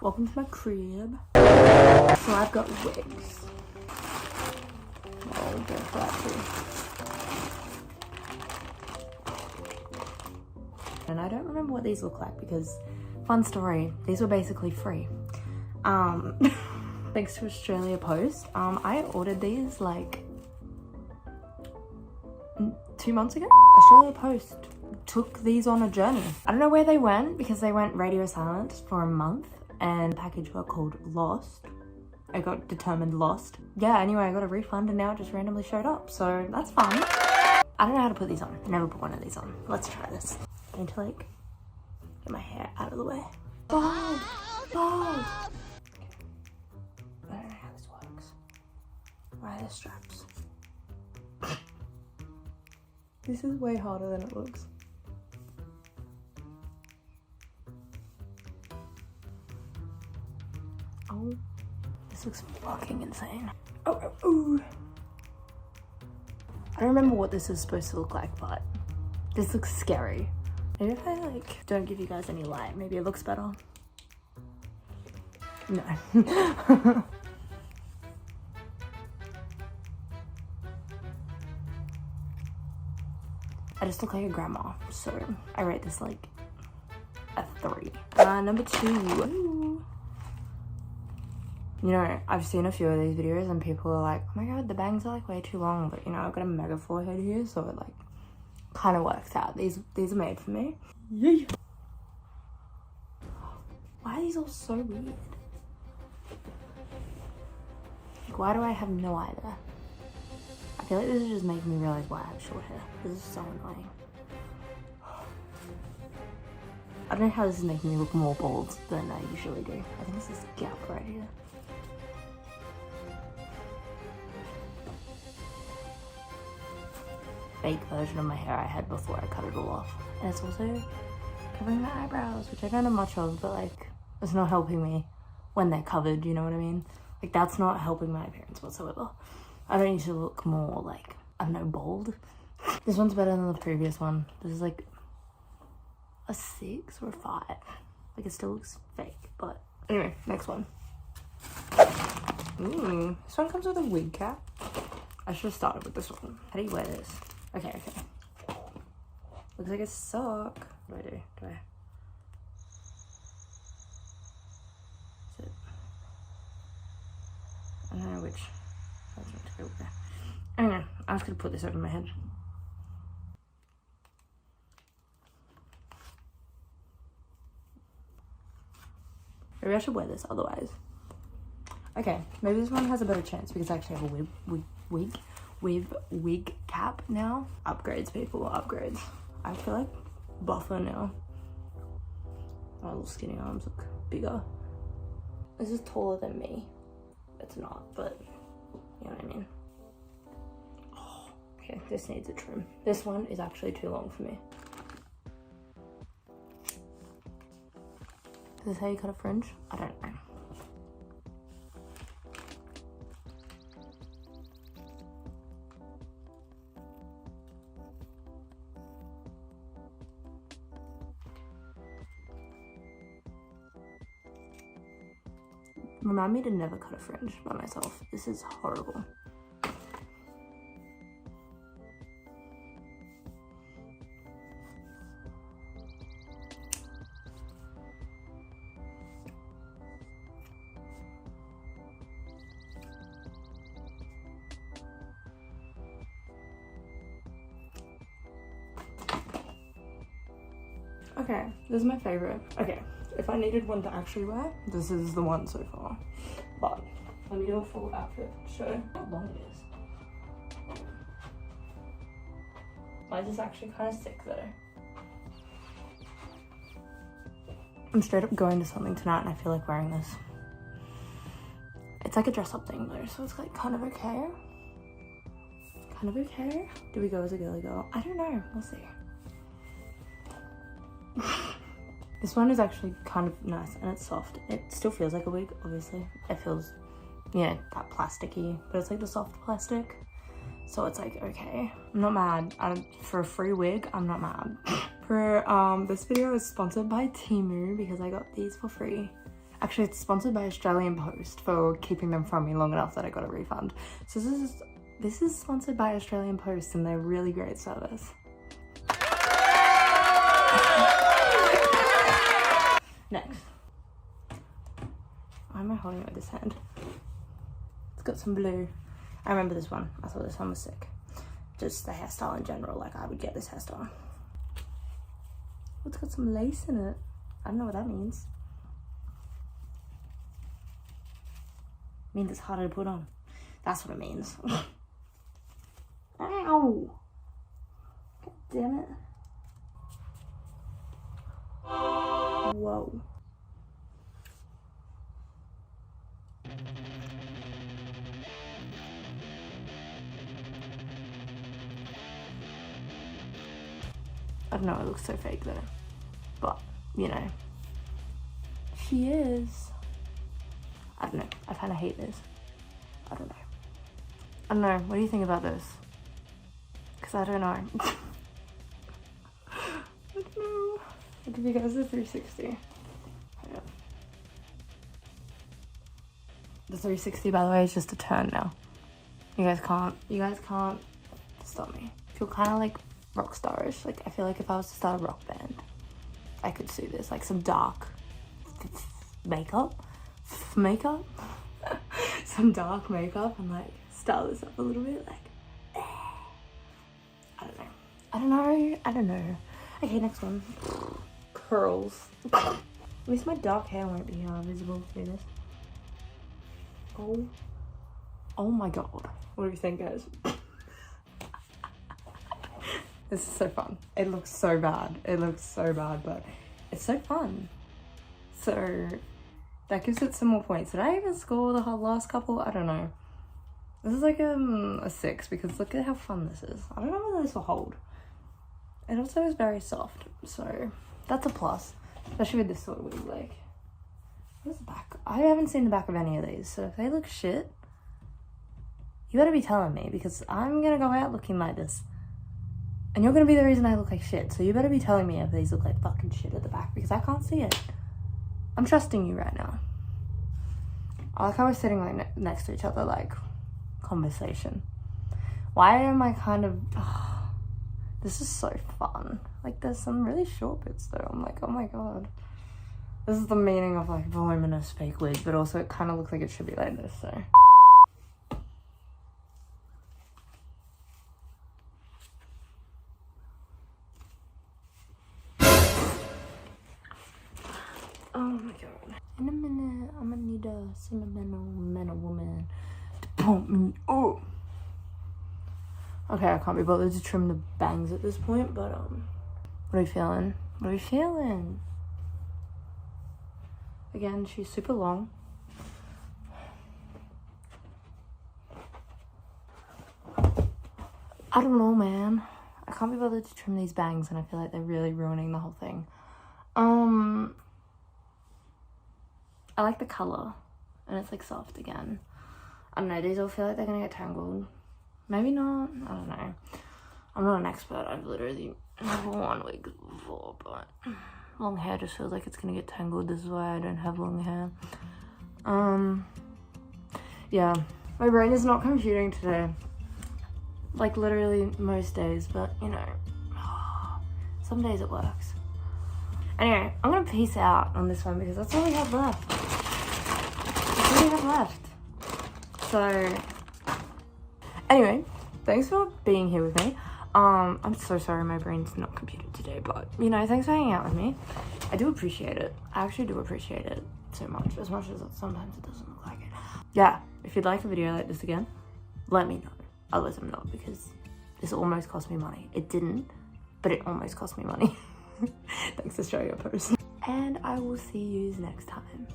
Welcome to my crib. So I've got wigs. Oh, go for that too. And I don't remember what these look like because, fun story, these were basically free. Thanks to Australia Post. I ordered these like 2 months ago. Australia Post took these on a journey. I don't know where they went because they went radio silent for a month and the package got called lost. I got determined lost. Yeah, anyway, I got a refund and now it just randomly showed up. So that's fun. I don't know how to put these on. Never put one of these on. Let's try this. I need to like get my hair out of the way. Bald! Bald! I don't know how this works. Why are there straps? This is way harder than it looks. Oh, this looks fucking insane. Oh. I don't remember what this is supposed to look like, but this looks scary. Maybe if I like don't give you guys any light, maybe it looks better. No. I just look like a grandma, so I rate this like a 3. Number 2. Ooh. You know, I've seen a few of these videos and people are like, oh my god, the bangs are like way too long, but you know, I've got a mega forehead here, so it like kind of works out. These are made for me. Yeah. Why are these all so weird? Like, why do I have no eye there? I feel like this is just making me realize why I have short hair. This is so annoying. I don't know how this is making me look more bald than I usually do. I think it's this gap right here. Fake version of my hair I had before I cut it all off. And it's also covering my eyebrows, which I don't have much of, but like, it's not helping me when they're covered, you know what I mean? Like, that's not helping my appearance whatsoever. I don't need to look more like, I don't know, bold. This one's better than the previous one. This is like a 6 or a 5. Like, it still looks fake, but anyway, next one. This one comes with a wig cap. I should have started with this one. How do you wear this? Okay. Looks like a sock. What do? Do I? Is it? I don't know which. I was meant to go there. Anyway, I'm just gonna put this over my head. Maybe I should wear this otherwise. Okay, maybe this one has a better chance because I actually have a wig cap now. Upgrades, people, upgrades. I feel like buffer now. My little skinny arms look bigger. This is taller than me. It's not, but you know what I mean. Oh, okay, this needs a trim. This one is actually too long for me. Is this how you cut a fringe? I don't know. Remind me to never cut a fringe by myself. This is horrible. Okay, this is my favorite. Okay, if I needed one to actually wear, this is the one so far. But let me do a full outfit to show how long it is. Mine is actually kind of sick though. I'm straight up going to something tonight and I feel like wearing this. It's like a dress up thing though, so it's like kind of okay. Kind of okay. Do we go as a girly girl? I don't know, we'll see. This one is actually kind of nice and it's soft. It still feels like a wig, obviously. It feels, yeah, that plasticky, but it's like the soft plastic. So it's like, okay. I'm not mad. For a free wig, I'm not mad. This video is sponsored by Temu because I got these for free. Actually, it's sponsored by Australian Post for keeping them from me long enough that I got a refund. So this is sponsored by Australian Post and they're really great service. Next. Why am I holding it with this hand? It's got some blue. I remember this one. I thought this one was sick. Just the hairstyle in general, like I would get this hairstyle. It's got some lace in it. I don't know what that means. It means it's harder to put on. That's what it means. Ow! God damn it. Whoa. I don't know, it looks so fake though. But, you know. She is. I don't know. I kind of hate this. I don't know. I don't know. What do you think about this? Because I don't know. I don't know. I'll give you guys a 360. Hang on. The 360, by the way, is just a turn now. You guys can't stop me. I feel kind of like rock starish. Like, I feel like if I was to start a rock band, I could see this. Like some dark makeup. Some dark makeup and like style this up a little bit. Like, I don't know. Okay, next one. Curls. At least my dark hair won't be visible through this. Oh my god. What do you think, guys? This is so fun. It looks so bad. But it's so fun. So that gives it some more points. Did I even score the last couple? I don't know. This is like a 6 because look at how fun this is. I don't know whether this will hold. It also is very soft, so that's a plus. Especially with this sort of wig. Like, where's the back? I haven't seen the back of any of these, so if they look shit, you better be telling me because I'm gonna go out looking like this. And you're gonna be the reason I look like shit, so you better be telling me if these look like fucking shit at the back because I can't see it. I'm trusting you right now. I like how we're sitting like next to each other, like, conversation. Why am I kind of... this is so fun. Like, there's some really short bits though. I'm like, oh my god. This is the meaning of like voluminous fake wig, but also it kind of looks like it should be like this, so... Oh my god. In a minute, I'm gonna need a sentimental woman to pump me up. Okay, I can't be bothered to trim the bangs at this point, but what are you feeling? What are you feeling? Again, she's super long. I don't know, man. I can't be bothered to trim these bangs and I feel like they're really ruining the whole thing. I like the colour and it's like soft again. I don't know, these all feel like they're gonna get tangled. Maybe not, I don't know. I'm not an expert, I've literally never worn wigs before, but long hair just feels like it's gonna get tangled. This is why I don't have long hair. Yeah, my brain is not computing today. Like literally most days, but you know, some days it works. Anyway, I'm gonna peace out on this one because that's all we have left. That's all we have left. So, anyway, thanks for being here with me. I'm so sorry my brain's not computed today, but you know, thanks for hanging out with me. I do appreciate it. I actually do appreciate it so much as sometimes it doesn't look like it. Yeah, if you'd like a video like this again, let me know. Otherwise I'm not, because this almost cost me money. It didn't, but it almost cost me money. Thanks Australia Post. And I will see you next time.